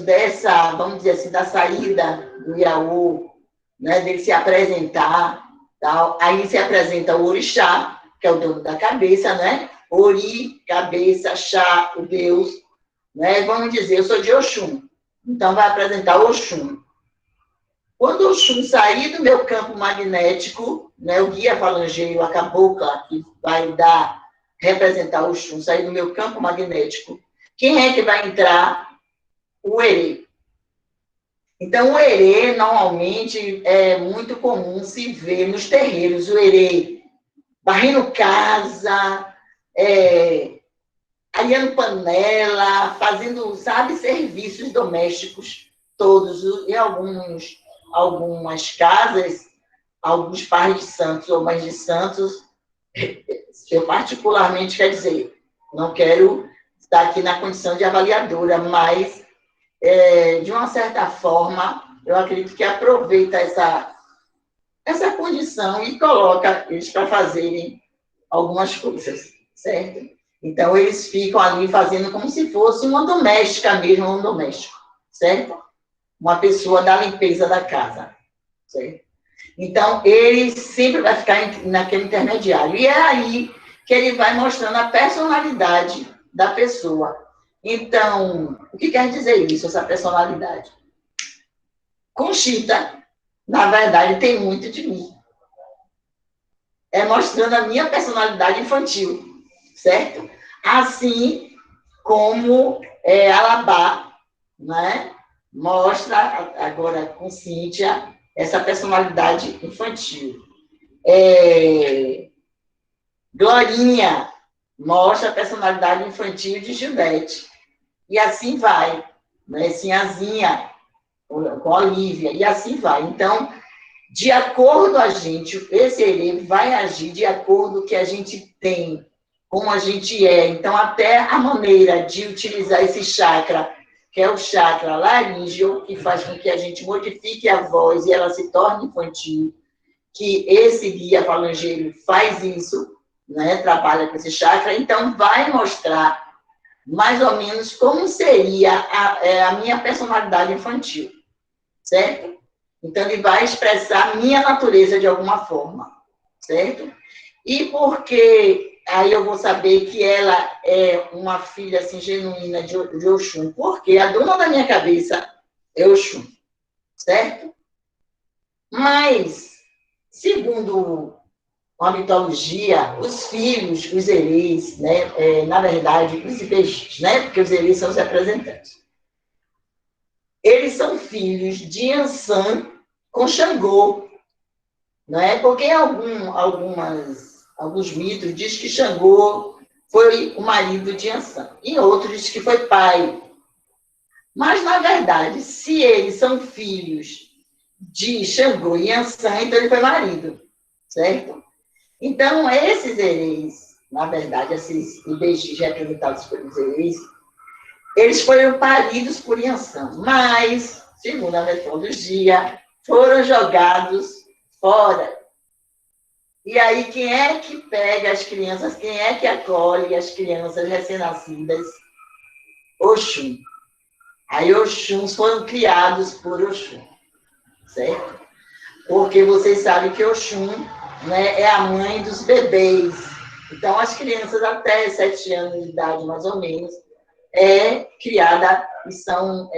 dessa, vamos dizer assim, da saída do Iaô, né, dele se apresentar, tal, aí se apresenta o orixá, que é o dono da cabeça, né? Ori, cabeça, chá, o Deus, né? Vamos dizer, eu sou de Oxum, então vai apresentar Oxum. Quando o Oxum sair do meu campo magnético, né, o guia falangeiro, a cabocla, que vai representar o Oxum, sair do meu campo magnético, quem é que vai entrar? O Erê. Então, o Erê, normalmente, é muito comum se ver nos terreiros, o Erê varrendo casa, areando panela, fazendo, sabe, serviços domésticos, todos, em algumas casas, alguns pais de santos ou mães de santos, eu particularmente, quer dizer, não quero estar aqui na condição de avaliadora, mas, de uma certa forma, eu acredito que aproveita essa condição e coloca eles para fazerem algumas coisas, certo? Então, eles ficam ali fazendo como se fosse uma doméstica mesmo, um doméstico, certo? Uma pessoa da limpeza da casa, certo? Então, ele sempre vai ficar naquele intermediário. E é aí que ele vai mostrando a personalidade da pessoa. Então, o que quer dizer isso, essa personalidade? Conchita, na verdade, tem muito de mim. É mostrando a minha personalidade infantil, certo? Assim como Alabá, né? Mostra, agora com Cíntia, essa personalidade infantil. Glorinha mostra a personalidade infantil de Gildete. E assim vai, né? Sinhazinha com Olívia, e assim vai. Então, de acordo a gente, esse Erê vai agir de acordo com o que a gente tem, como a gente é. Então, até a maneira de utilizar esse chakra, que é o chakra laríngeo, que faz com que a gente modifique a voz e ela se torne infantil, que esse guia falangeiro faz isso, né? Trabalha com esse chakra, então vai mostrar mais ou menos como seria a minha personalidade infantil, certo? Então, ele vai expressar a minha natureza de alguma forma, certo? E porque aí eu vou saber que ela é uma filha, assim, genuína de Oxum, porque a dona da minha cabeça é Oxum, certo? Mas, segundo a mitologia, os filhos, os Erês, né, na verdade, os Ibejis, né, porque os Erês são os representantes, eles são filhos de Ansan com Xangô, não é? Porque alguns mitos diz que Xangô foi o marido de Ansan, e outros diz que foi pai. Mas, na verdade, se eles são filhos de Xangô e Ansan, então ele foi marido, certo? Então, esses Erês, na verdade, esses Ibejis representados pelos Erês, eles foram paridos por Yansan, mas, segundo a metodologia, foram jogados fora. E aí, quem é que pega as crianças, quem é que acolhe as crianças recém-nascidas? Oxum. Aí, Oxuns foram criados por Oxum, certo? Porque vocês sabem que Oxum, né, é a mãe dos bebês. Então, as crianças até 7 anos de idade, mais ou menos, criada e são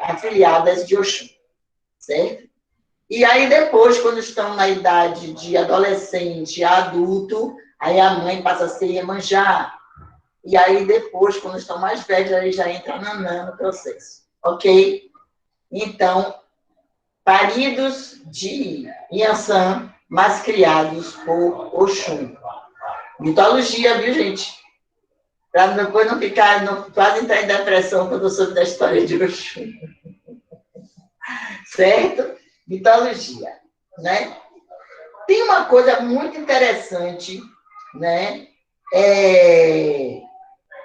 afiliadas de Oxum, certo? E aí depois, quando estão na idade de adolescente a adulto, aí a mãe passa a ser Iemanjá. E aí depois, quando estão mais velhos, aí já entra Nanã no processo, ok? Então, paridos de Yansan, mas criados por Oxum. Mitologia, viu, gente? Para depois não ficar, não quase entrar em depressão quando eu soube da história de Oxum. Certo? Mitologia, né? Tem uma coisa muito interessante, né?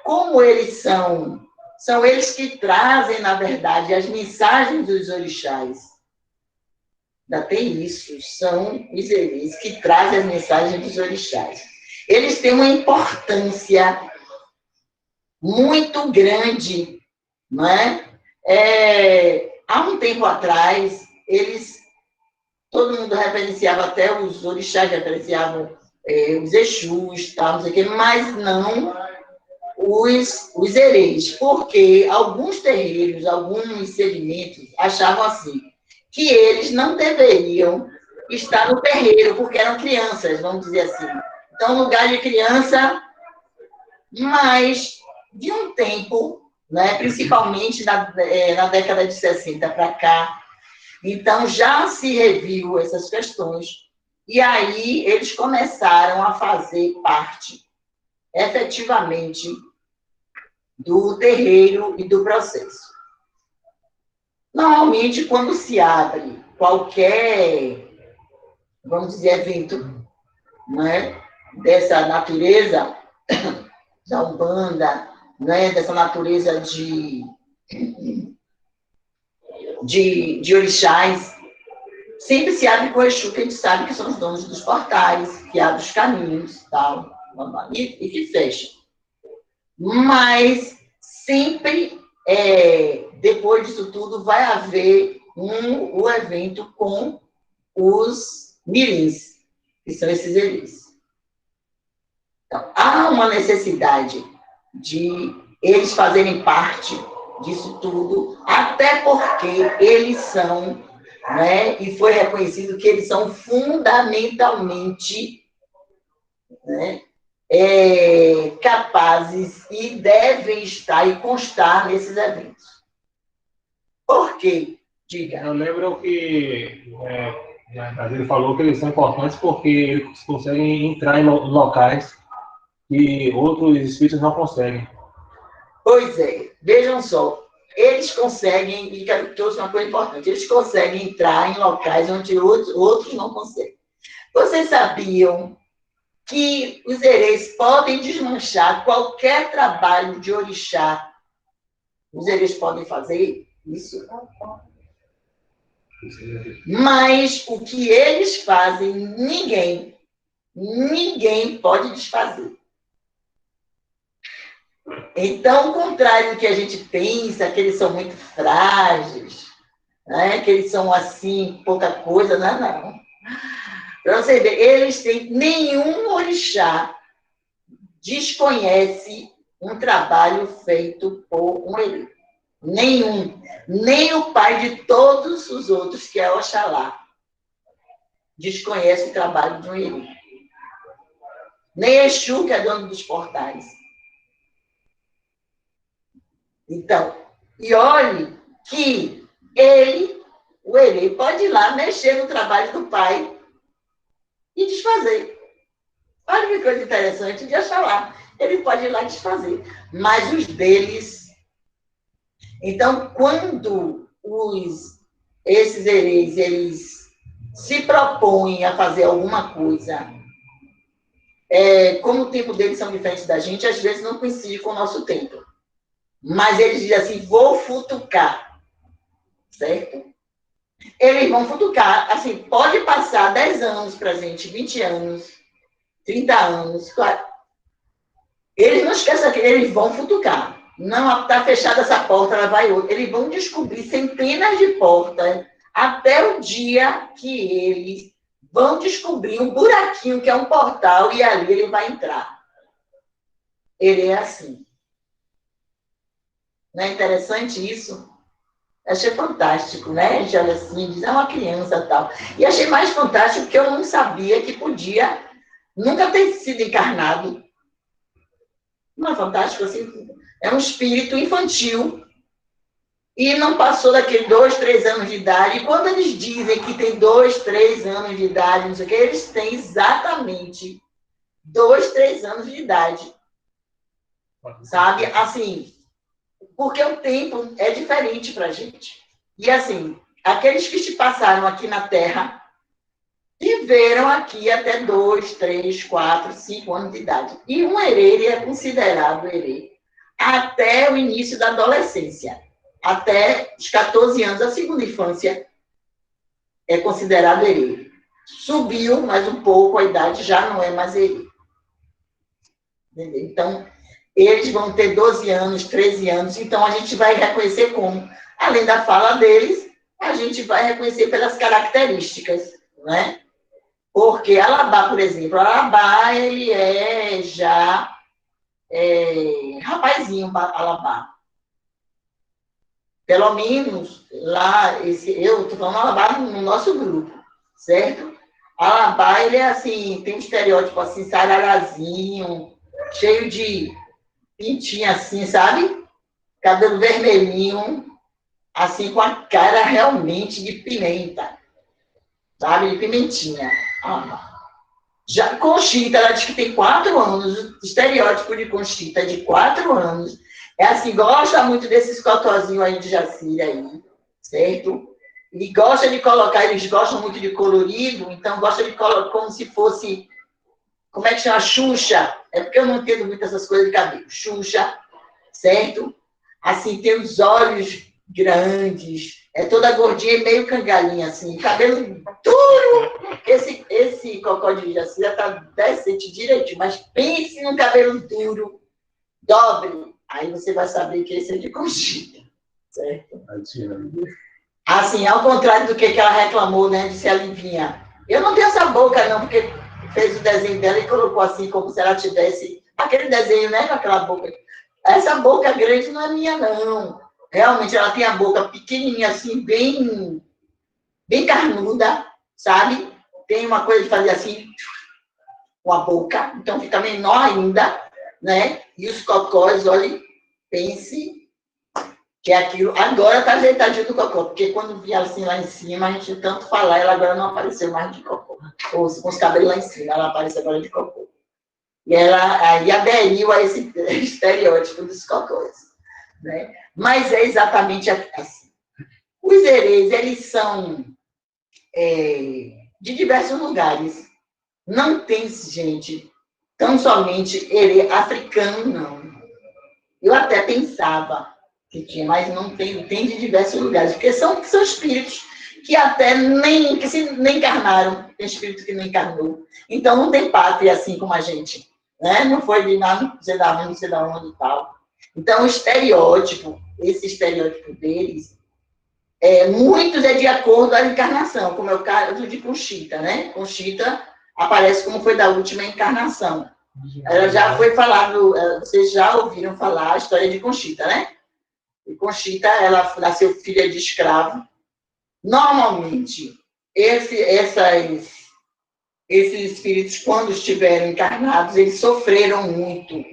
Como eles são eles que trazem, na verdade, as mensagens dos orixás. Ainda tem isso, são os Erês que trazem as mensagens dos orixás. Eles têm uma importância muito grande, não é? Há um tempo atrás, todo mundo reverenciava, até os orixás reverenciavam os Exus, tal, não sei o quê, mas não os hereis, porque alguns terreiros, alguns segmentos achavam assim, que eles não deveriam estar no terreiro, porque eram crianças, vamos dizer assim. Então, lugar de criança, mas de um tempo, né, principalmente na década de 60 para cá, então já se reviu essas questões, e aí eles começaram a fazer parte, efetivamente, do terreiro e do processo. Normalmente, quando se abre qualquer, vamos dizer, evento, né, dessa natureza, da Umbanda, né, dessa natureza de orixás, sempre se abre com o Exu, que a gente sabe que são os donos dos portais, que abrem os caminhos, tal, e que fecha. Mas sempre, depois disso tudo, vai haver o evento com os mirins, que são esses elis. Então, há uma necessidade de eles fazerem parte disso tudo, até porque eles são, né, e foi reconhecido que eles são fundamentalmente, né, capazes e devem estar e constar nesses eventos. Por quê? Diga. Eu lembro que ele falou que eles são importantes porque eles conseguem entrar em locais que outros espíritos não conseguem. Pois é, vejam só, eles conseguem, e quero que trouxe uma coisa importante, eles conseguem entrar em locais onde outros não conseguem. Vocês sabiam que os hereis podem desmanchar qualquer trabalho de orixá? Os hereis podem fazer isso? Mas o que eles fazem, ninguém pode desfazer. Então, ao contrário do que a gente pensa, que eles são muito frágeis, né? Que eles são assim, pouca coisa, não. Para você ver, eles têm, nenhum orixá desconhece um trabalho feito por um herê. Nenhum. Nem o pai de todos os outros, que é Oxalá, desconhece o trabalho de um herê. Nem Exu, que é dono dos portais. Então, e olhe que o herê, pode ir lá mexer no trabalho do pai e desfazer. Olha que coisa interessante de Oxalá. Ele pode ir lá desfazer. Mas os deles... Então, quando esses hereis, eles se propõem a fazer alguma coisa, como o tempo deles são diferentes da gente, às vezes não coincide com o nosso tempo. Mas eles dizem assim, vou futucar. Certo? Eles vão futucar. Assim, pode passar 10 anos para a gente, 20 anos, 30 anos, claro. Eles não esquecem que eles vão futucar. Não está fechada essa porta, ela vai outra. Eles vão descobrir centenas de portas até o dia que eles vão descobrir um buraquinho que é um portal e ali ele vai entrar. Ele é assim. Não é interessante isso? Achei fantástico, né? A gente olha assim, diz, é uma criança e tal. E achei mais fantástico porque eu não sabia que podia nunca ter sido encarnado. Não é fantástico assim? É um espírito infantil e não passou daqueles 2, 3 anos de idade. E quando eles dizem que tem 2, 3 anos de idade, não sei o que, eles têm exatamente 2, 3 anos de idade. Sabe? Assim, porque o tempo é diferente para a gente. E assim, aqueles que se passaram aqui na Terra viveram aqui até 2, 3, 4, 5 anos de idade. E um herê é considerado herê até o início da adolescência. Até os 14 anos, a segunda infância é considerado herê. Subiu mais um pouco, a idade já não é mais herê. Entendeu? Então, eles vão ter 12 anos, 13 anos, então a gente vai reconhecer como? Além da fala deles, a gente vai reconhecer pelas características, né? Porque Alabá, por exemplo, Alabá, ele é já rapazinho, Alabá. Pelo menos lá, eu estou falando Alabá no nosso grupo, certo? Alabá, ele é assim, tem um estereótipo assim, sararazinho, cheio de pintinha assim, sabe? Cabelo vermelhinho, assim, com a cara realmente de pimenta, sabe? De pimentinha. Já Conchita, ela diz que tem 4 anos, o estereótipo de Conchita é de 4 anos. É assim, gosta muito desses cotozinhos aí de Jacira aí, certo? E gosta de colocar, eles gostam muito de colorido, então gosta de colocar como se fosse, como é que chama? Xuxa. É porque eu não entendo muito essas coisas de cabelo. Xuxa, certo? Assim, tem os olhos grandes, é toda gordinha e meio cangalinha, assim, cabelo duro. Esse cocó de Jacira tá decente direitinho, mas pense num cabelo duro, dobre. Aí você vai saber que esse é de Conchita, certo? Assim, ao contrário do que ela reclamou, né, de ser a Livinha. Eu não tenho essa boca, não, porque fez o desenho dela e colocou assim, como se ela tivesse aquele desenho, né, com aquela boca. Essa boca grande não é minha, não. Realmente, ela tem a boca pequenininha, assim, bem carnuda, sabe? Tem uma coisa de fazer assim, com a boca, então fica menor ainda, né? E os cocós, olha, pense que é aquilo. Agora tá ajeitadinho do cocô, porque quando via assim lá em cima, a gente tanto falar, ela agora não apareceu mais de cocô. Ou com os cabelos lá em cima, ela aparece agora de cocô. E ela aí aderiu a esse estereótipo dos cocôs, né? Mas é exatamente assim. Os erês, eles são de diversos lugares. Não tem, gente, tão somente erê africano, não. Eu até pensava que tinha, mas não tem, tem de diversos lugares, porque são espíritos que até nem encarnaram, tem espírito que não encarnou. Então não tem pátria assim como a gente, né? Não foi de nada, não sei da onde, não sei da onde e tal. Então o estereótipo, esse estereótipo deles, muitos é de acordo com a encarnação, como é o caso de Conchita, né? Conchita aparece como foi da última encarnação. Ela já foi falado, vocês já ouviram falar a história de Conchita, né? E Conchita, ela nasceu filha de escravo. Normalmente, esses espíritos, quando estiveram encarnados, eles sofreram muito,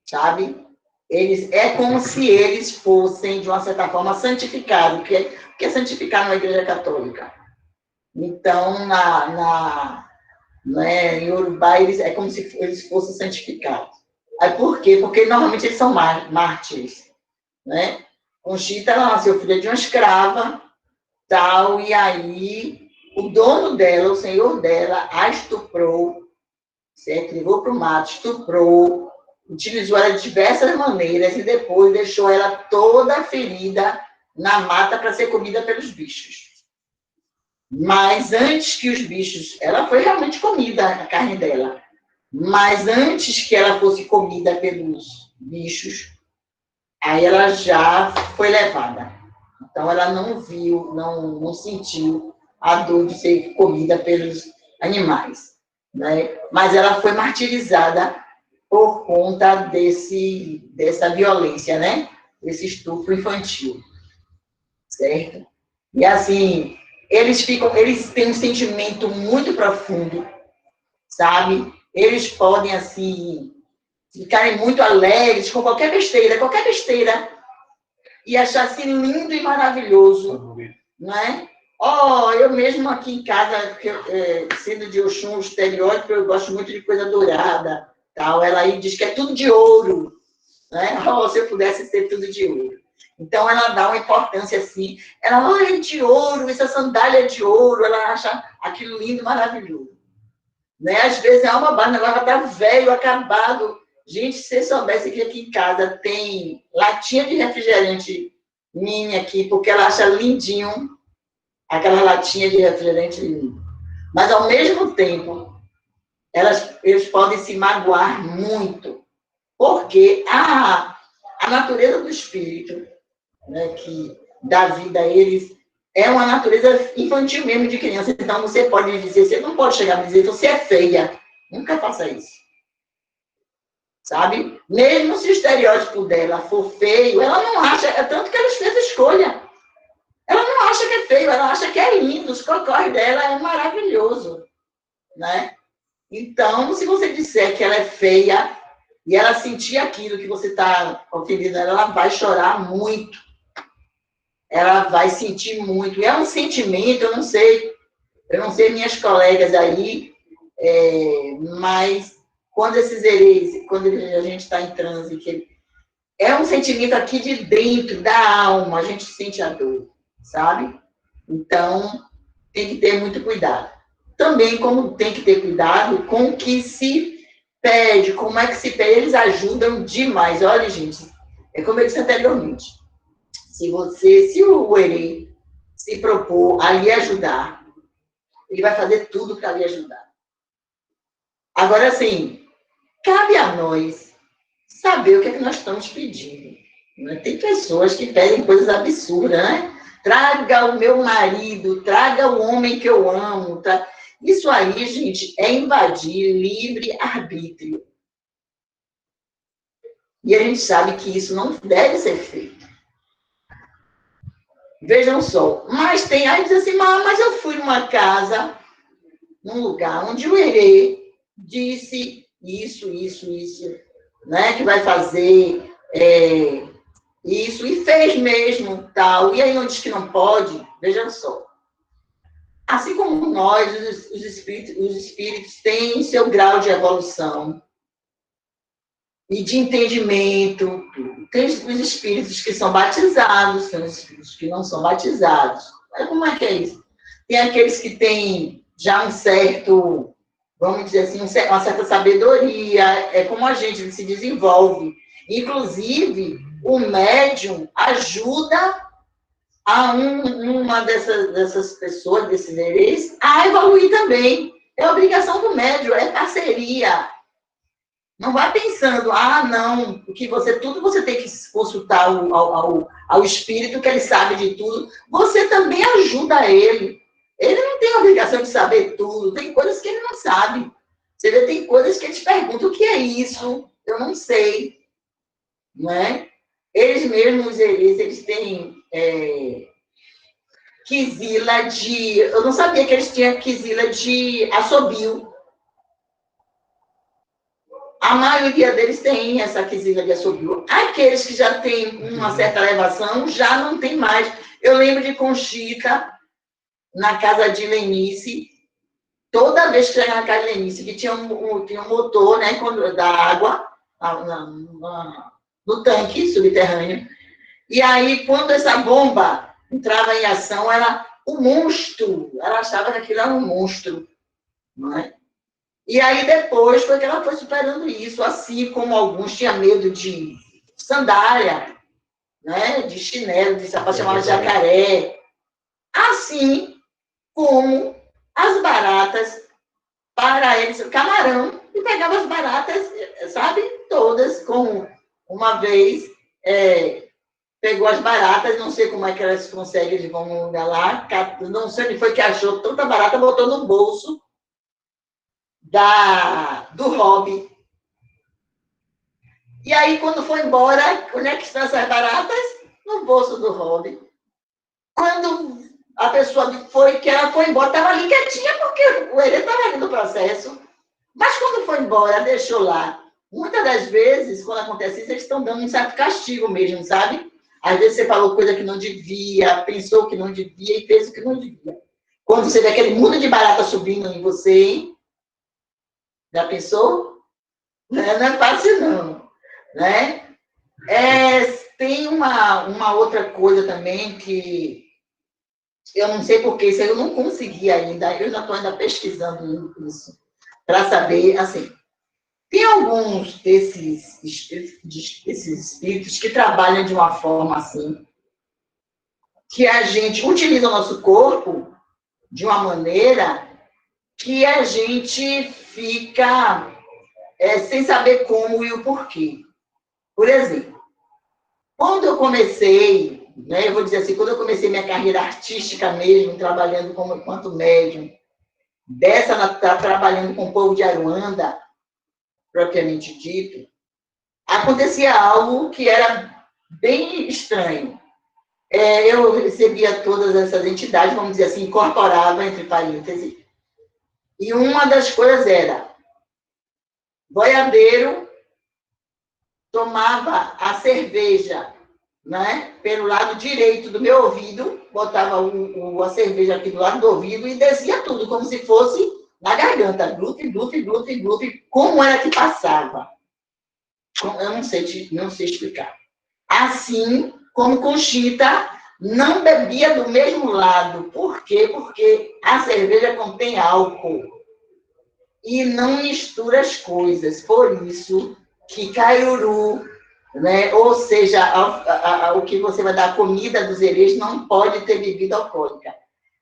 sabe? É como se eles fossem, de uma certa forma, santificados. O que é santificar na Igreja Católica? Então, em Yorubá, é como se eles fossem santificados. Aí, por quê? Porque normalmente eles são mártires, né? Conchita, ela nasceu filha de uma escrava, tal, e aí o dono dela, o senhor dela, a estuprou, certo? Levou para o mato, estuprou, utilizou ela de diversas maneiras e depois deixou ela toda ferida na mata para ser comida pelos bichos. Mas antes que os bichos... Ela foi realmente comida, a carne dela. Mas antes que ela fosse comida pelos bichos, aí ela já foi levada. Então, ela não viu, não sentiu a dor de ser comida pelos animais, né? Mas ela foi martirizada por conta dessa violência, né? Desse estupro infantil, certo? E assim, eles têm um sentimento muito profundo, sabe? Eles podem, assim, ficarem muito alegres com qualquer besteira, e achar assim lindo e maravilhoso, né? Eu mesmo aqui em casa, sendo de Oxum, o estereótipo, eu gosto muito de coisa dourada, tal. Ela aí diz que é tudo de ouro, né? Se eu pudesse ter tudo de ouro. Então, ela dá uma importância assim. Ela, é de ouro, essa sandália é de ouro. Ela acha aquilo lindo, maravilhoso. Né? Às vezes é uma barra, ela está velho, acabado. Gente, se você soubesse que aqui em casa tem latinha de refrigerante mini aqui, porque ela acha lindinho aquela latinha de refrigerante lindo. Mas, ao mesmo tempo, eles podem se magoar muito, porque a natureza do espírito né, que dá vida a eles, é uma natureza infantil mesmo de criança. Então, você pode dizer, você não pode chegar a dizer, você é feia. Nunca faça isso. Sabe? Mesmo se o estereótipo dela for feio, ela não acha, é tanto que ela fez a escolha. Ela não acha que é feio, ela acha que é lindo, os cocós dela é maravilhoso, né? Então, se você disser que ela é feia e ela sentir aquilo que você está ofendendo ela vai chorar muito. Ela vai sentir muito. E é um sentimento, eu não sei minhas colegas aí, mas quando esses hereses, quando a gente está em transe, é um sentimento aqui de dentro, da alma, a gente sente a dor, sabe? Então, tem que ter muito cuidado. Também, como tem que ter cuidado com o que se pede, como é que se pede, eles ajudam demais. Olha, gente, é como eu disse anteriormente, se o herê se propor a lhe ajudar, ele vai fazer tudo para lhe ajudar. Agora, assim, cabe a nós saber o que é que nós estamos pedindo. Né? Tem pessoas que pedem coisas absurdas, né? Traga o meu marido, traga o homem que eu amo. Tá? Isso aí, gente, é invadir livre-arbítrio. E a gente sabe que isso não deve ser feito. Vejam só, mas tem aí diz assim, mas eu fui numa casa, num lugar onde o herê disse isso, né, que vai fazer isso, e fez mesmo, tal, e aí não diz que não pode, vejam só. Assim como nós, os espíritos têm seu grau de evolução e de entendimento. Tem os espíritos que são batizados, tem os espíritos que não são batizados. Como é que é isso? Tem aqueles que têm já um certo, vamos dizer assim, uma certa sabedoria, é como a gente se desenvolve. Inclusive, o médium ajuda a uma dessas pessoas, desses herês, a evoluir também. É obrigação do médium, é parceria. Não vai pensando, não, que tudo você tem que consultar ao espírito, que ele sabe de tudo. Você também ajuda ele. Ele não tem a obrigação de saber tudo. Tem coisas que ele não sabe. Você vê, tem coisas que eles perguntam, o que é isso? Eu não sei. Né? Eles mesmos, eles têm quisila de... Eu não sabia que eles tinham quisila de assobio. A maioria deles tem essa quisila de assobio. Aqueles que já têm uma certa elevação, já não tem mais. Eu lembro de Conchita, na casa de Lenice, toda vez que chegava na casa de Lenice, que tinha um motor, né, da água, no tanque subterrâneo, e aí, quando essa bomba entrava em ação, o monstro, ela achava que aquilo era um monstro, não é? E aí, depois, foi que ela foi superando isso, assim como alguns tinham medo de sandália, né? De chinelo, de sapato chamado jacaré. Assim como as baratas, para eles, camarão, e pegava as baratas, sabe? Todas, como uma vez, pegou as baratas, não sei como é que elas conseguem, eles vão num lugar lá, não sei onde foi que achou tanta barata, botou no bolso do hobby. E aí, quando foi embora, onde é que estão essas baratas? No bolso do hobby. Quando a pessoa que ela foi embora, estava ali quietinha, porque o herê estava ali no processo. Mas quando foi embora, deixou lá. Muitas das vezes, quando acontece isso, eles estão dando um certo castigo mesmo, sabe? Às vezes você falou coisa que não devia, pensou que não devia e fez o que não devia. Quando você vê aquele mundo de barata subindo em você, hein? Já pensou? Não é fácil, não. Né? Tem uma outra coisa também que eu não sei porquê, isso eu não consegui ainda, eu já estou ainda pesquisando isso, para saber, assim, tem alguns desses espíritos que trabalham de uma forma assim, que a gente utiliza o nosso corpo de uma maneira que a gente fica sem saber como e o porquê. Por exemplo, quando eu comecei né, eu vou dizer assim, quando eu comecei minha carreira artística mesmo, trabalhando enquanto médium, trabalhando com o povo de Aruanda, propriamente dito, acontecia algo que era bem estranho. Eu recebia todas essas entidades, vamos dizer assim, incorporava, entre parênteses, e uma das coisas era, boiadeiro tomava a cerveja, né, pelo lado direito do meu ouvido, botava a cerveja aqui do lado do ouvido e descia tudo, como se fosse na garganta, glute, glute, glute, glute, como era que passava? Eu não sei explicar. Assim como Conchita não bebia do mesmo lado. Por quê? Porque a cerveja contém álcool e não mistura as coisas. Por isso que Caiuru, né, ou seja, o que você vai dar a comida dos herês não pode ter bebida alcoólica.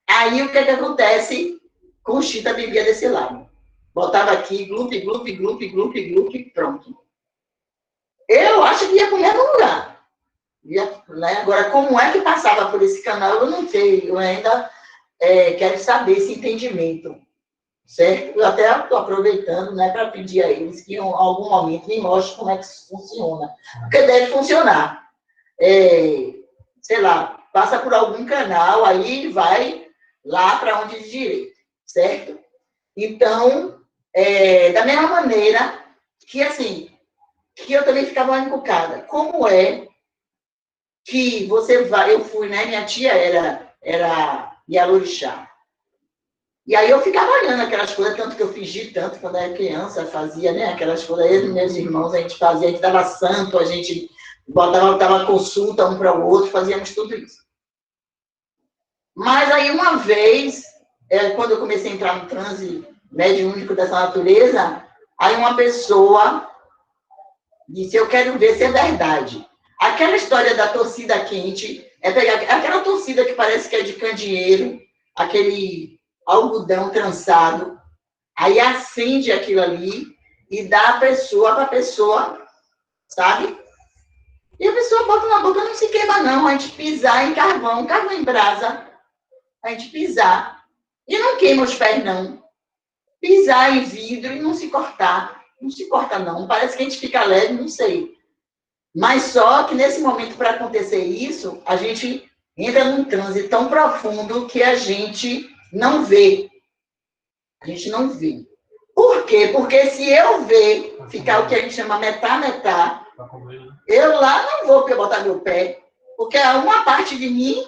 Aí o que acontece? Conchita bebia desse lado. Botava aqui, glupe, glupe, glupe, glupe, glupe, pronto. Eu acho que ia comer no lugar. Né? Agora, como é que passava por esse canal, eu não sei. Eu ainda quero saber esse entendimento. Certo? Eu até estou aproveitando, né, para pedir a eles que em algum momento me mostrem como é que isso funciona. Porque deve funcionar. Sei lá, passa por algum canal, aí vai lá para onde de direito. Certo? Então, da mesma maneira que, assim, que eu também ficava encucada. Como é que você vai... Eu fui, né? Minha tia era Yalorixá. E aí eu ficava olhando aquelas coisas, tanto que eu fingi tanto quando era criança, fazia, né? Aquelas coisas, eu e meus irmãos, a gente fazia, a gente dava santo, a gente dava consulta um para o outro, fazíamos tudo isso. Mas aí uma vez, quando eu comecei a entrar no transe mediúnico dessa natureza, aí uma pessoa disse, eu quero ver se é verdade. Aquela história da torcida quente, é pegar aquela torcida que parece que é de candeeiro, aquele algodão trançado, aí acende aquilo ali e dá a pessoa para a pessoa, sabe? E a pessoa bota na boca, não se queima não, a gente pisar em carvão em brasa, a gente pisar, e não queima os pés não, pisar em vidro e não se cortar, não se corta não, parece que a gente fica leve, não sei. Mas só que nesse momento, para acontecer isso, a gente entra num transe tão profundo que a gente não vê. A gente não vê. Por quê? Porque se eu ver, ficar o que a gente chama metá, eu lá não vou botar meu pé, porque uma parte de mim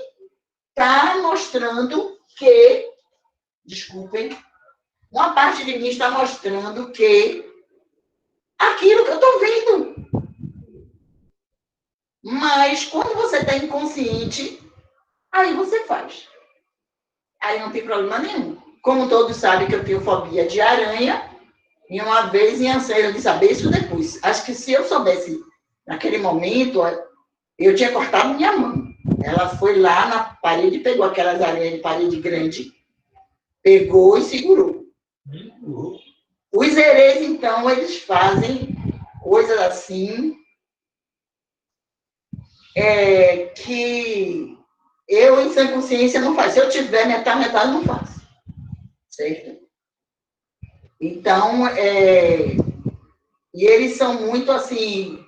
está mostrando que, desculpem, uma parte de mim está mostrando que aquilo que eu estou vendo. Mas quando você está inconsciente, aí você faz. Aí não tem problema nenhum. Como todos sabem que eu tenho fobia de aranha, e uma vez em Anseira, eu disse, saber isso depois. Acho que se eu soubesse, naquele momento, eu tinha cortado minha mão. Ela foi lá na parede, pegou aquelas aranhas de parede grande, pegou e segurou. Os herês, então, eles fazem coisas assim, que eu, em sã consciência, não faço. Se eu tiver metade, eu não faço. Certo? Então, e eles são muito, assim,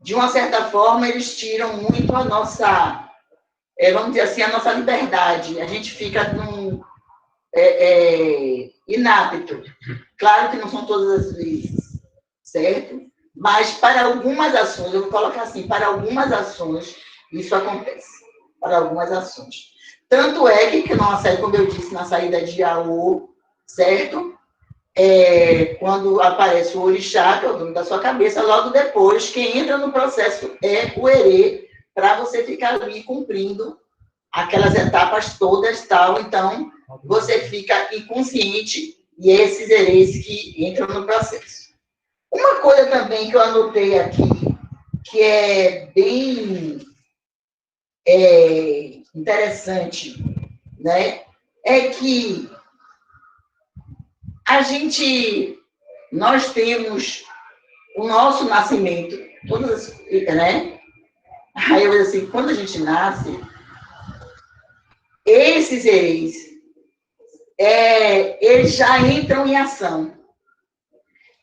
de uma certa forma, eles tiram muito a nossa, vamos dizer assim, a nossa liberdade. A gente fica inapto. Claro que não são todas as vezes, certo? Mas para algumas ações, eu vou colocar assim, para algumas ações, isso acontece. Para algumas ações. Tanto é que como eu disse, na saída de Iaô, certo? Quando aparece o orixá, que é o dono da sua cabeça, logo depois, quem entra no processo é o herê, para você ficar ali cumprindo aquelas etapas todas, tal. Então, você fica inconsciente e esses herês que entram no processo. Uma coisa também que eu anotei aqui, que é bem interessante, né? É que nós temos o nosso nascimento, todas, né? Aí eu assim, quando a gente nasce, esses ereis, eles já entram em ação.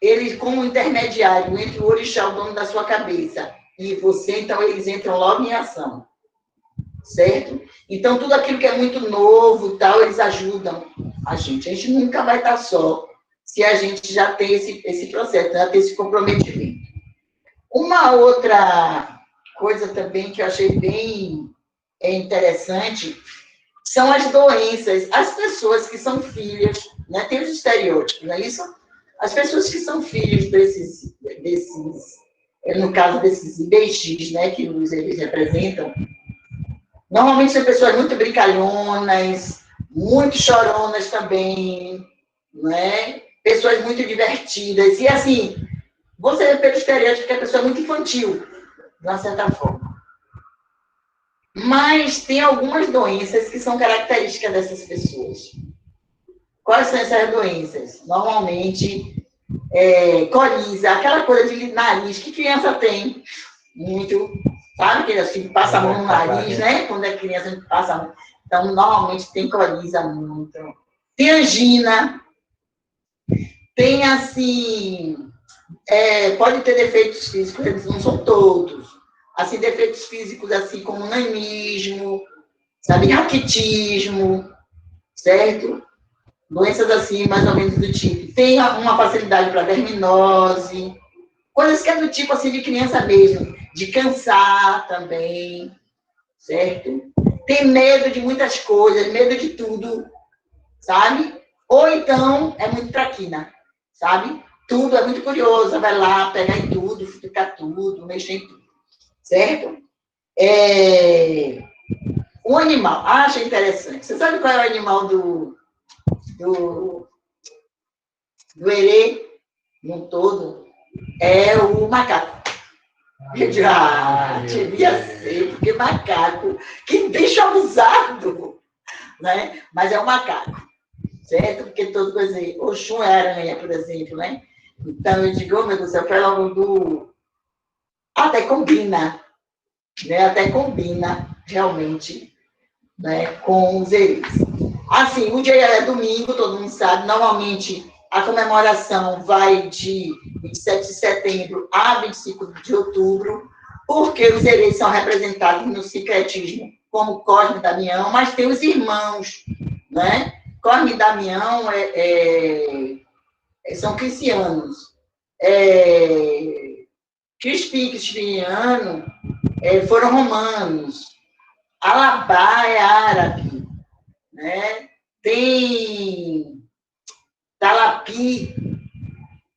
Eles, como intermediário entre o orixá, o dono da sua cabeça, e você, então eles entram logo em ação. Certo? Então, tudo aquilo que é muito novo, tal, eles ajudam a gente. A gente nunca vai estar só se a gente já tem esse processo, já tem esse comprometimento. Uma outra coisa também que eu achei bem interessante são as doenças. As pessoas que são filhas, né? Tem os estereótipos, não é isso? As pessoas que são filhos desses no caso desses IBX, né, que eles representam, normalmente são pessoas muito brincalhonas, muito choronas também, né? Pessoas muito divertidas. E, assim, você vê pelo estereótipo que a pessoa é muito infantil, de uma certa forma. Mas tem algumas doenças que são características dessas pessoas. Quais são essas doenças? Normalmente, coriza, aquela coisa de nariz que criança tem muito, sabe? Que assim, passa a mão no nariz, né? Quando é criança, a gente passa a mão. Então, normalmente tem coriza muito. Tem angina. Tem, assim, pode ter defeitos físicos, eles não são todos. Assim, defeitos físicos, assim, como nanismo, sabe? Raquitismo, certo? Doenças assim, mais ou menos do tipo. Tem uma facilidade para verminose, coisas que é do tipo, assim, de criança mesmo. De cansar também, certo? Tem medo de muitas coisas, medo de tudo, sabe? Ou então é muito traquina, sabe? Tudo é muito curioso, vai lá, pegar em tudo, ficar tudo, mexer em tudo, certo? O animal, acha interessante. Você sabe qual é o animal do herê, no todo? É o macaco. Eu digo, devia ser, porque macaco, que bicho abusado, né? Mas é um macaco, certo? Porque todo coisa, Oxum é aranha, por exemplo, né? Então eu digo, oh, meu Deus do céu, foi logo do... Até combina, né? Até combina, realmente, né? Com os eris. Assim, o dia é domingo, todo mundo sabe, normalmente a comemoração vai de 27 de setembro a 25 de outubro, porque os ereis são representados no sincretismo como Cosme e Damião, mas tem os irmãos, né? Cosme e Damião são cristianos. Crispim e Crispiniano foram romanos. Alabá é árabe, né? Tem Talapi,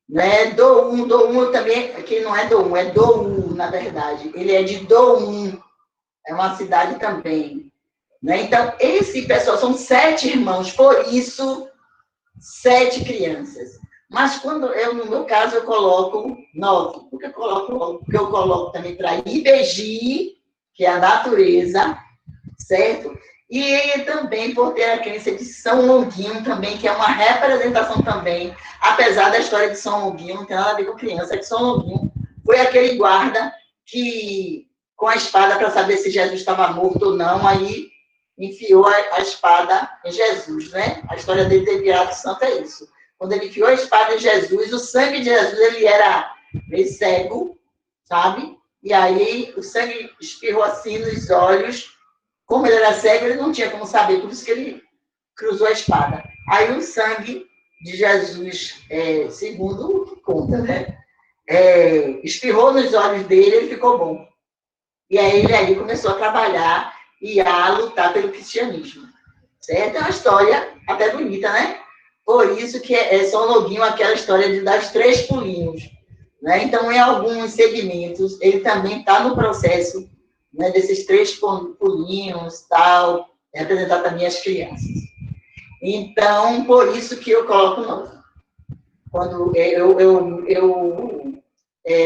né? Doum também, que não é Doum, é Doum, na verdade. Ele é de Doum, é uma cidade também. Né? Então, esse pessoal são 7 irmãos, por isso, 7 crianças. Mas quando no meu caso, eu coloco 9. Porque eu coloco também para IBG, que é a natureza, certo? E também por ter a crença de São Longuinho também, que é uma representação também, apesar da história de São Longuinho, não tem nada a ver com criança, é que São Longuinho foi aquele guarda que, com a espada para saber se Jesus estava morto ou não, aí enfiou a espada em Jesus, né? A história dele ter virado santo é isso. Quando ele enfiou a espada em Jesus, o sangue de Jesus, ele era meio cego, sabe? E aí o sangue espirrou assim nos olhos. Como ele era cego, ele não tinha como saber, por isso que ele cruzou a espada. Aí o sangue de Jesus, segundo o que conta, né? Espirrou nos olhos dele, ele ficou bom. E aí ele aí começou a trabalhar e a lutar pelo cristianismo. Certo? É uma história até bonita, né? Por isso que é São Longuinho, aquela história das 3 pulinhos. Né? Então, em alguns segmentos, ele também está no processo, né, desses 3 pulinhos, tal, representar também as crianças. Então, por isso que eu coloco 9. Quando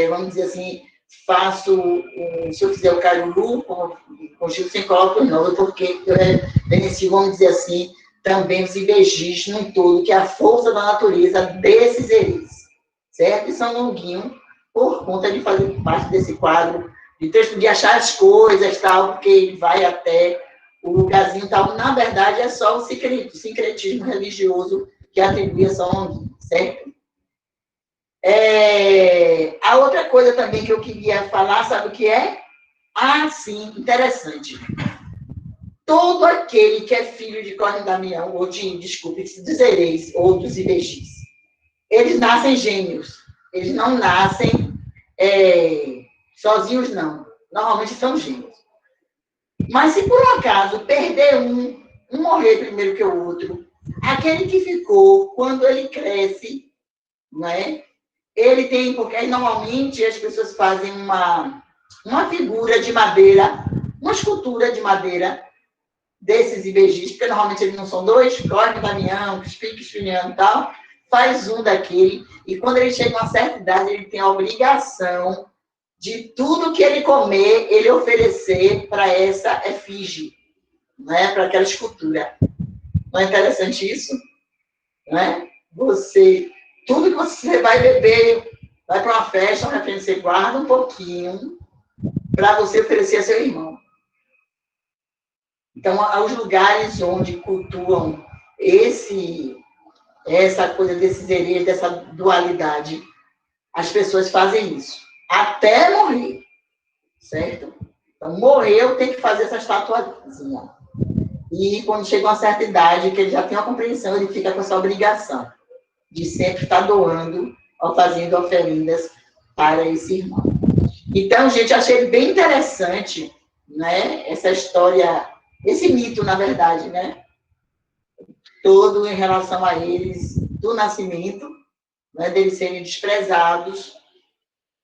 vamos dizer assim, se eu fizer o caruru, com o Chico, sem coloco 9, porque eu referencio, vamos dizer assim, também os IBGs num todo, que é a força da natureza desses eris, certo? E São Longuinho, por conta de fazer parte desse quadro de achar as coisas, tal, porque ele vai até o lugarzinho tal. Na verdade, é só o sincretismo religioso que atribui a São Longuinho, certo? A outra coisa também que eu queria falar, sabe o que é? Ah, sim, interessante. Todo aquele que é filho de Cosme Damião, ou desculpe, dos Ereis, ou dos Ibexis, eles nascem gêmeos. Eles não nascem sozinhos, não. Normalmente são gêmeos. Mas se por um acaso perder um morrer primeiro que o outro, aquele que ficou, quando ele cresce, não é? Ele tem, porque aí normalmente as pessoas fazem uma figura de madeira, uma escultura de madeira desses ibejis, porque normalmente eles não são dois, Cosme Damião, Crispiniano e tal, faz um daquele, e quando ele chega a uma certa idade, ele tem a obrigação de tudo que ele comer, ele oferecer para essa efígie, né? Para aquela escultura. Não é interessante isso? Né? Tudo que você vai beber, vai para uma festa, de repente você guarda um pouquinho para você oferecer a seu irmão. Então, aos lugares onde cultuam essa coisa desses hereges, dessa dualidade, as pessoas fazem isso. Até morrer. Certo? Então, morreu, tem que fazer essa estatuazinha. E quando chega a uma certa idade, que ele já tem uma compreensão, ele fica com essa obrigação de sempre estar doando ou fazendo oferendas para esse irmão. Então, gente, eu achei bem interessante, né, essa história, esse mito, na verdade, né, todo em relação a eles, do nascimento, né, deles serem desprezados,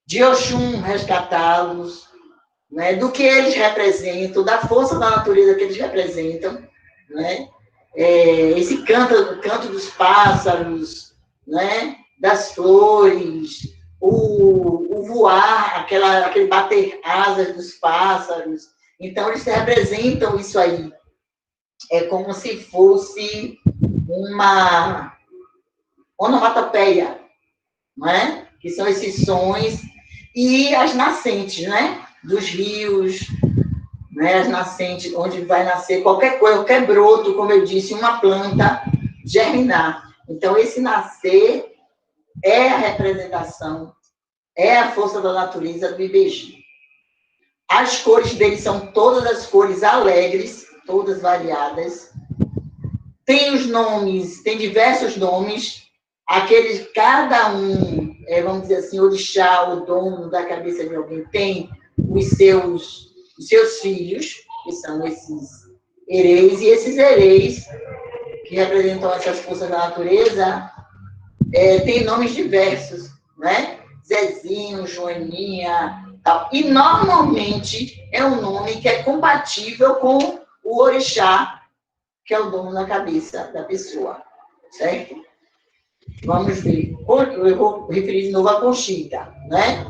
de Oxum resgatá-los, né, do que eles representam, da força da natureza que eles representam, né, esse canto dos pássaros, né, das flores, o voar, aquele bater asas dos pássaros. Então, eles representam isso aí. É como se fosse uma onomatopeia, né? Que são esses sons, e as nascentes, né? Dos rios, né? As nascentes, onde vai nascer qualquer coisa, qualquer broto, como eu disse, uma planta germinar. Então, esse nascer é a representação, é a força da natureza do Ibeji. As cores dele são todas as cores alegres, todas variadas. Tem os nomes, tem diversos nomes, aqueles, cada um, vamos dizer assim, orixá, o dono da cabeça de alguém, tem os seus filhos, que são esses hereis, e esses hereis, que representam essas forças da natureza, tem nomes diversos, né? Zezinho, Joaninha, tal. E, normalmente, é um nome que é compatível com o orixá, que é o dono da cabeça da pessoa, certo? Vamos ver. Eu vou referir de novo a Conchita, né?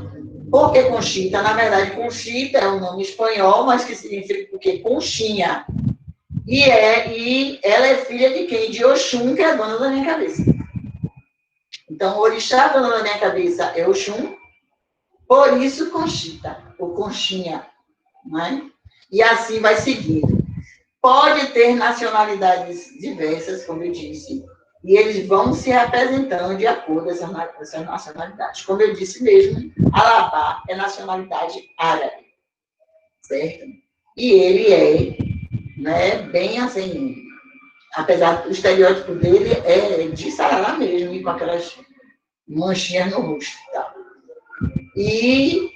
Por que Conchita? Na verdade, Conchita é um nome espanhol, mas que significa o quê? Conchinha. E ela é filha de quem? De Oxum, que é a dona da minha cabeça. Então, o orixá dona da minha cabeça é Oxum, por isso Conchita, ou Conchinha, né? E assim vai seguindo. Pode ter nacionalidades diversas, como eu disse, e eles vão se representando de acordo com essas nacionalidades. Como eu disse mesmo, Alabá é nacionalidade árabe, certo? E ele é, né, bem assim, apesar do estereótipo dele é de Sarará mesmo, e com aquelas manchinhas no rosto. Tá? E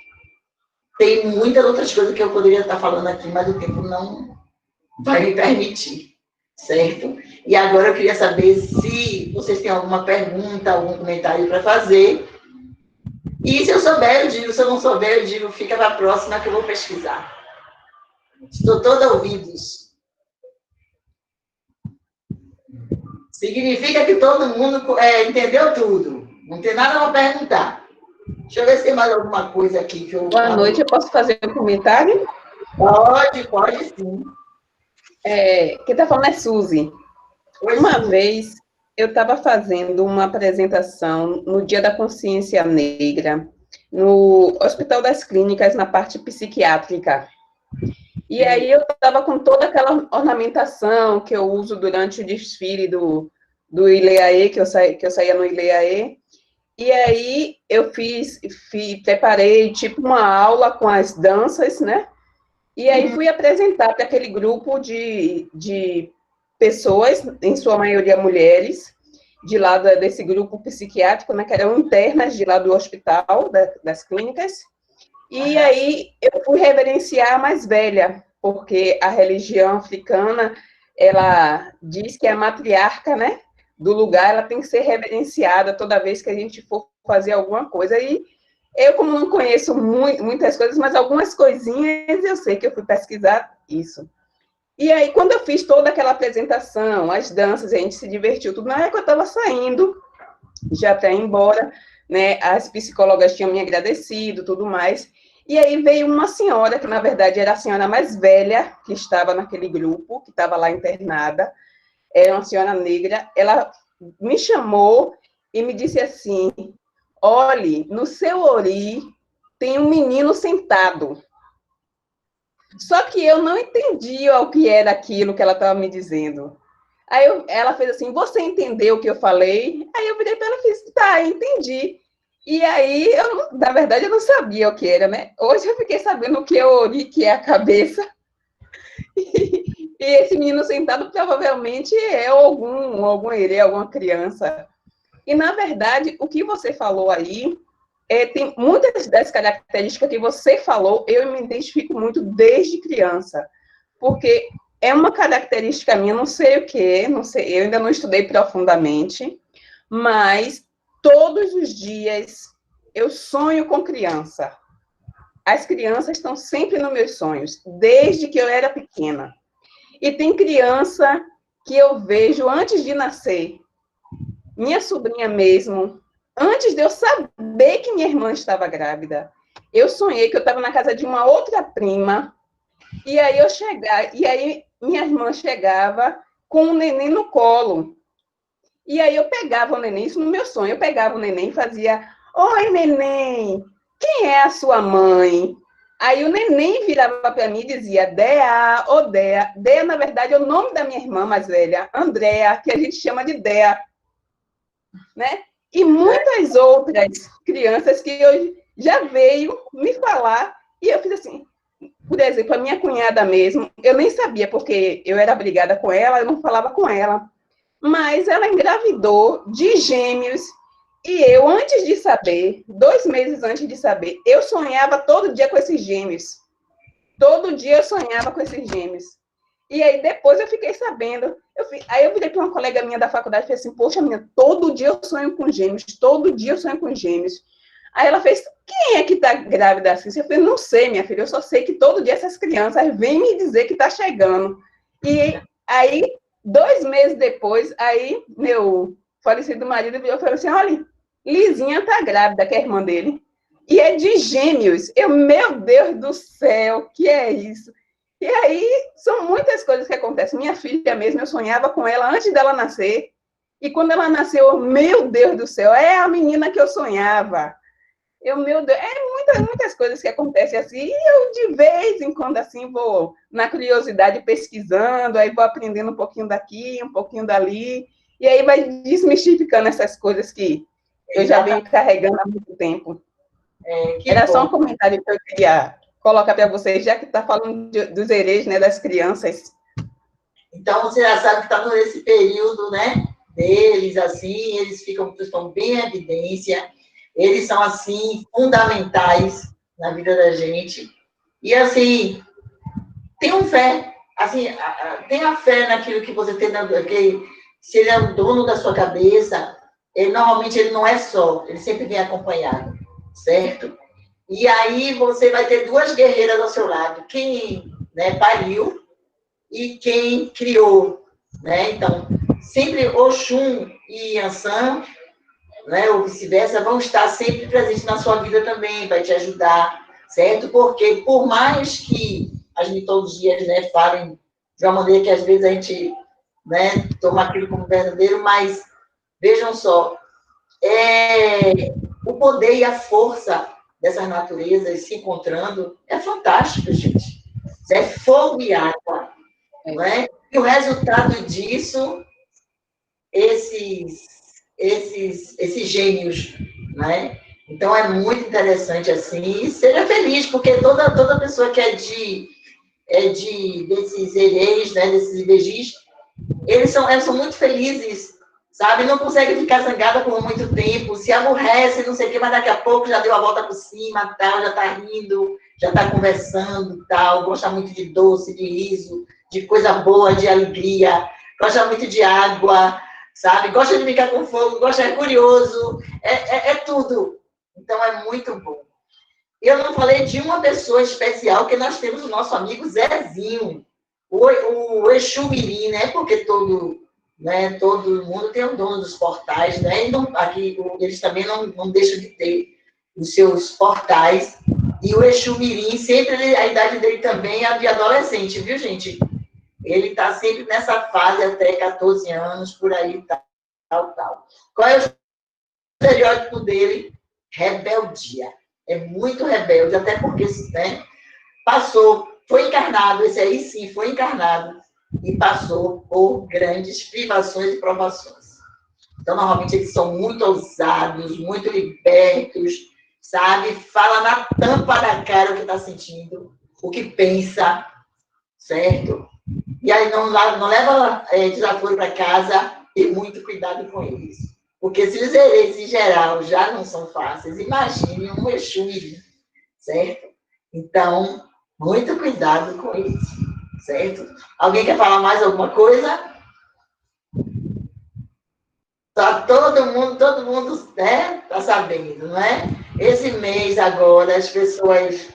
tem muitas outras coisas que eu poderia estar falando aqui, mas o tempo não vai me permitir, certo? E agora eu queria saber se vocês têm alguma pergunta, algum comentário para fazer. E se eu souber, eu digo. Se eu não souber, eu digo, fica para a próxima que eu vou pesquisar. Estou toda ouvidos. Significa que todo mundo entendeu tudo. Não tem nada para perguntar. Deixa eu ver se tem mais alguma coisa aqui que eu... Boa noite, eu posso fazer um comentário? Pode sim. Quem está falando é Suzy. Uma vez, eu estava fazendo uma apresentação no Dia da Consciência Negra, no Hospital das Clínicas, na parte psiquiátrica. E aí eu estava com toda aquela ornamentação que eu uso durante o desfile do ILEAE, que eu saía no ILEAE. E aí eu preparei tipo uma aula com as danças, né? E aí fui apresentar para aquele grupo de pessoas, em sua maioria mulheres, de lá desse grupo psiquiátrico, né, que eram internas de lá do hospital, das clínicas. E aí eu fui reverenciar a mais velha, porque a religião africana, ela diz que a matriarca, né, do lugar, ela tem que ser reverenciada toda vez que a gente for fazer alguma coisa. E eu, como não conheço muitas coisas, mas algumas coisinhas eu sei que eu fui pesquisar isso. E aí, quando eu fiz toda aquela apresentação, as danças, a gente se divertiu, tudo, na hora que eu estava saindo, já para ir embora, né, as psicólogas tinham me agradecido, tudo mais, e aí veio uma senhora, que na verdade era a senhora mais velha, que estava naquele grupo, que estava lá internada, era uma senhora negra, ela me chamou e me disse assim, olhe, no seu ori tem um menino sentado. Só que eu não entendi o que era aquilo que ela estava me dizendo. Aí ela fez assim, você entendeu o que eu falei? Aí eu virei para ela e fiz, tá, entendi. E aí, na verdade, eu não sabia o que era, né? Hoje eu fiquei sabendo o que é o ori, que é a cabeça. E esse menino sentado provavelmente é algum herê, alguma criança. E, na verdade, o que você falou aí, tem muitas das características que você falou, eu me identifico muito desde criança, porque é uma característica minha, não sei o que, não sei, eu ainda não estudei profundamente, mas todos os dias eu sonho com criança. As crianças estão sempre nos meus sonhos, desde que eu era pequena. E tem criança que eu vejo antes de nascer, minha sobrinha mesmo, antes de eu saber que minha irmã estava grávida, eu sonhei que eu estava na casa de uma outra prima, e aí minha irmã chegava com um neném no colo. E aí eu pegava o neném, isso no meu sonho, eu pegava o neném e fazia, oi, neném, quem é a sua mãe? Aí o neném virava para mim e dizia, Dea, ô Dea. Dea, na verdade, é o nome da minha irmã mais velha, Andréa, que a gente chama de Dea, né? E muitas outras crianças que eu já veio me falar, e eu fiz assim, por exemplo, a minha cunhada mesmo, eu nem sabia, porque eu era brigada com ela, eu não falava com ela, mas ela engravidou de gêmeos, e eu, antes de saber, 2 meses antes de saber, eu sonhava todo dia com esses gêmeos. Todo dia eu sonhava com esses gêmeos. E aí, depois eu fiquei sabendo. Aí eu virei para uma colega minha da faculdade e falei assim, poxa, minha, todo dia eu sonho com gêmeos, todo dia eu sonho com gêmeos. Aí ela fez, quem é que está grávida assim? Eu falei, não sei, minha filha, eu só sei que todo dia essas crianças vêm me dizer que está chegando. E aí, 2 meses depois, aí meu falecido marido virou e falou assim, olha, Lizinha está grávida, que é a irmã dele. E é de gêmeos. Meu Deus do céu, que é isso? E aí, são muitas coisas que acontecem. Minha filha mesmo, eu sonhava com ela antes dela nascer. E quando ela nasceu, meu Deus do céu, é a menina que eu sonhava. Meu Deus, muitas coisas que acontecem assim. E eu, de vez em quando, assim, vou na curiosidade pesquisando, aí vou aprendendo um pouquinho daqui, um pouquinho dali. E aí vai desmistificando essas coisas que eu já venho carregando há muito tempo. Era só um comentário que eu queria colocar para vocês, já que está falando dos herês, né, das crianças. Então, você já sabe que está nesse período, né, deles, assim, eles estão bem em evidência, eles são, assim, fundamentais na vida da gente. E, assim, tenham fé, assim, tenha fé naquilo que você tem, que se ele é o dono da sua cabeça, normalmente ele não é só, ele sempre vem acompanhado, certo? E aí você vai ter 2 guerreiras ao seu lado, quem, né, pariu e quem criou, né? Então, sempre Oxum e Yansan, né, ou vice-versa, vão estar sempre presentes na sua vida também, vai te ajudar, certo? Porque por mais que as mitologias, né, falem de uma maneira que às vezes a gente, né, toma aquilo como verdadeiro, mas vejam só, o poder e a força dessas naturezas se encontrando, é fantástico, gente. É fogo e água, não é? E o resultado disso, esses gênios, né? Então, é muito interessante, assim, e seja feliz, porque toda pessoa que desses hereis, né, desses IBGs, eles são muito felizes, sabe? Não conseguem ficar zangada por muito tempo, se aborrece, não sei o quê, mas daqui a pouco já deu a volta por cima, tal, já está rindo, já está conversando, tal, gosta muito de doce, de riso, de coisa boa, de alegria, gosta muito de água, sabe? Gosta de brincar com fogo, é curioso, é tudo. Então, é muito bom. Eu não falei de uma pessoa especial, que nós temos o nosso amigo Zezinho, o Exu Mirim, né? Porque todo mundo tem o dono dos portais, né? E aqui eles também não deixam de ter os seus portais. E o Exu Mirim, sempre, a idade dele também é de adolescente, viu, gente? Ele está sempre nessa fase até 14 anos, por aí, tal. Qual é o estereótipo dele? Rebeldia. É muito rebelde, até porque, né, foi encarnado, esse aí sim, foi encarnado, e passou por grandes privações e provações. Então, normalmente, eles são muito ousados, muito libertos, sabe? Fala na tampa da cara o que está sentindo, o que pensa, certo? E aí não leva desaforo para casa, e muito cuidado com eles. Porque se os hereis, em geral, já não são fáceis, imagine um Exu Mirim, certo? Então, muito cuidado com eles, certo? Alguém quer falar mais alguma coisa? Tá todo mundo, né, tá sabendo, não é? Esse mês agora, as pessoas,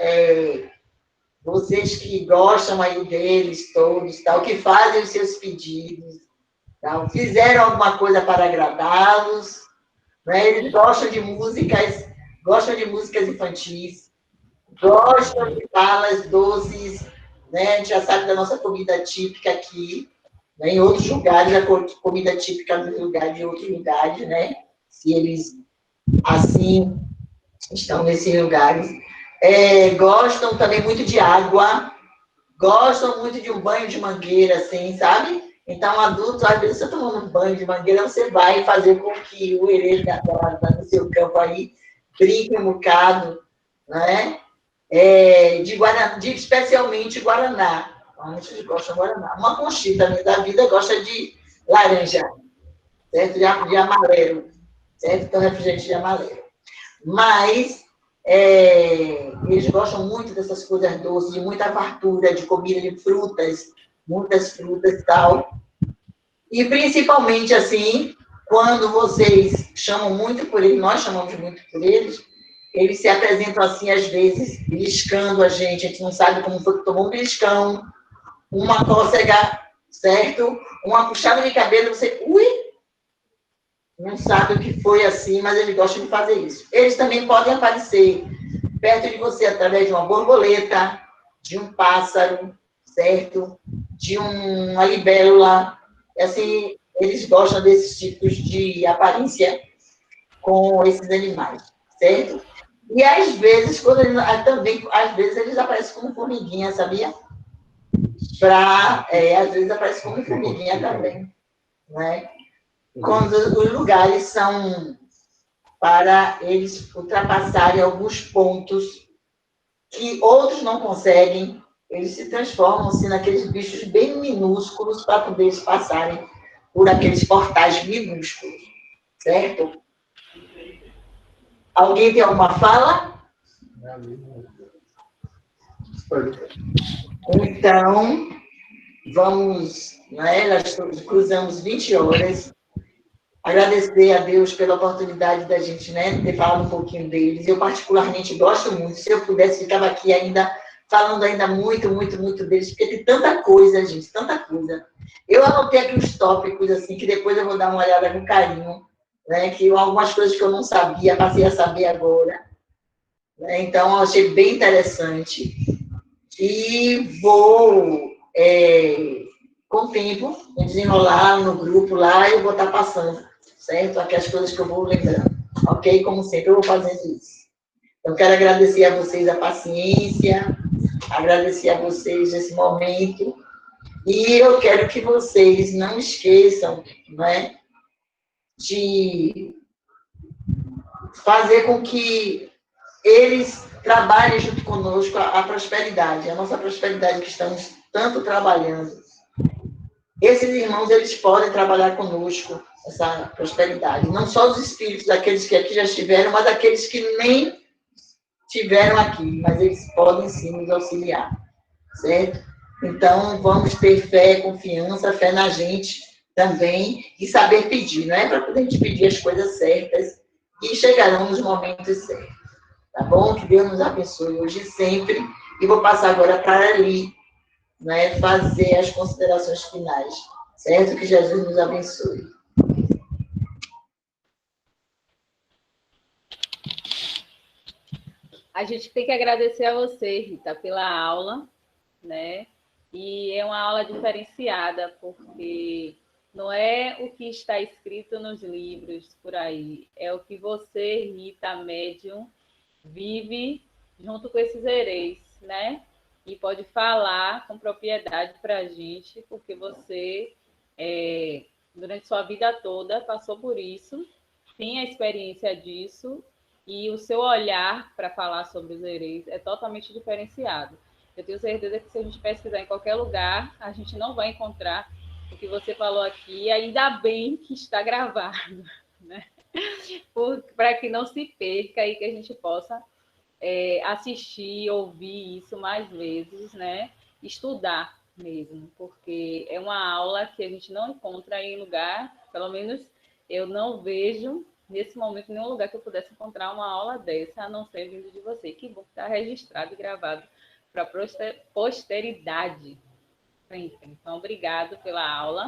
vocês que gostam aí deles todos, tal, que fazem os seus pedidos, tal, fizeram alguma coisa para agradá-los, né? Eles gostam de músicas infantis, gostam de balas doces, né? A gente já sabe da nossa comida típica aqui, né? Em outros lugares, a comida típica de outros lugares, né? Se eles, assim, estão nesses lugares. Gostam também muito de água, gostam muito de um banho de mangueira, assim, sabe? Então, adulto, às vezes, você tomando um banho de mangueira, você vai fazer com que o herê do seu campo aí brinque um bocado, né? Especialmente Guaraná. Muitos gostam de Guaraná. Uma Conchita da vida gosta de laranja, certo? De amarelo, certo? Então, refrigerante de amarelo. Mas eles gostam muito dessas coisas doces, de muita fartura, de comida de frutas, muitas frutas e tal. E, principalmente, assim, quando vocês chamam muito por eles, nós chamamos muito por eles se apresentam assim, às vezes, beliscando a gente não sabe como foi que tomou um beliscão, uma cócega, certo? Uma puxada de cabelo, você, não sabe o que foi assim, mas eles gostam de fazer isso. Eles também podem aparecer perto de você através de uma borboleta, de um pássaro, certo? De uma libélula. Assim, eles gostam desses tipos de aparência com esses animais, certo? E às vezes, às vezes eles aparecem como formiguinha, sabia? Às vezes aparecem como formiguinha também, né? Quando os lugares são para eles ultrapassarem alguns pontos que outros não conseguem, eles se transformam-se naqueles bichos bem minúsculos para poder eles passarem por aqueles portais minúsculos, certo? Alguém tem alguma fala? Então, vamos, né? Nós cruzamos 20 horas. Agradecer a Deus pela oportunidade da gente, né, ter falado um pouquinho deles. Eu, particularmente, gosto muito. Se eu pudesse, ficava aqui ainda, falando ainda muito, muito, muito deles, porque tem tanta coisa, gente, tanta coisa. Eu anotei aqui uns tópicos, assim, que depois eu vou dar uma olhada com carinho, né, que algumas coisas que eu não sabia, passei a saber agora. Né, então, eu achei bem interessante. E vou, com o tempo, desenrolar no grupo lá, eu vou estar passando, certo? Aqui as coisas que eu vou lembrando, ok? Como sempre, eu vou fazendo isso. Eu quero agradecer a vocês a paciência, agradecer a vocês esse momento, e eu quero que vocês não esqueçam, né, de fazer com que eles trabalhem junto conosco a prosperidade, a nossa prosperidade que estamos tanto trabalhando. Esses irmãos, eles podem trabalhar conosco essa prosperidade. Não só os espíritos daqueles que aqui já estiveram, mas daqueles que nem tiveram aqui, mas eles podem sim nos auxiliar, certo? Então, vamos ter fé, confiança, fé na gente também e saber pedir, não é? Para poder a gente pedir as coisas certas e chegarão nos momentos certos, tá bom? Que Deus nos abençoe hoje e sempre. E vou passar agora para ali, né, fazer as considerações finais, certo? Que Jesus nos abençoe. A gente tem que agradecer a você, Rita, pela aula, né? E é uma aula diferenciada, porque não é o que está escrito nos livros por aí, é o que você, Rita, médium, vive junto com esses hereis, né? E pode falar com propriedade para a gente, porque você, durante sua vida toda, passou por isso, tem a experiência disso, e o seu olhar para falar sobre os hereis é totalmente diferenciado. Eu tenho certeza que se a gente pesquisar em qualquer lugar, a gente não vai encontrar o que você falou aqui, ainda bem que está gravado, né? Para que não se perca e que a gente possa assistir, ouvir isso mais vezes, né? Estudar mesmo, porque é uma aula que a gente não encontra em lugar, pelo menos eu não vejo nesse momento nenhum lugar que eu pudesse encontrar uma aula dessa, a não ser vindo de você. Que bom que está registrado e gravado para a posteridade. Então, obrigado pela aula.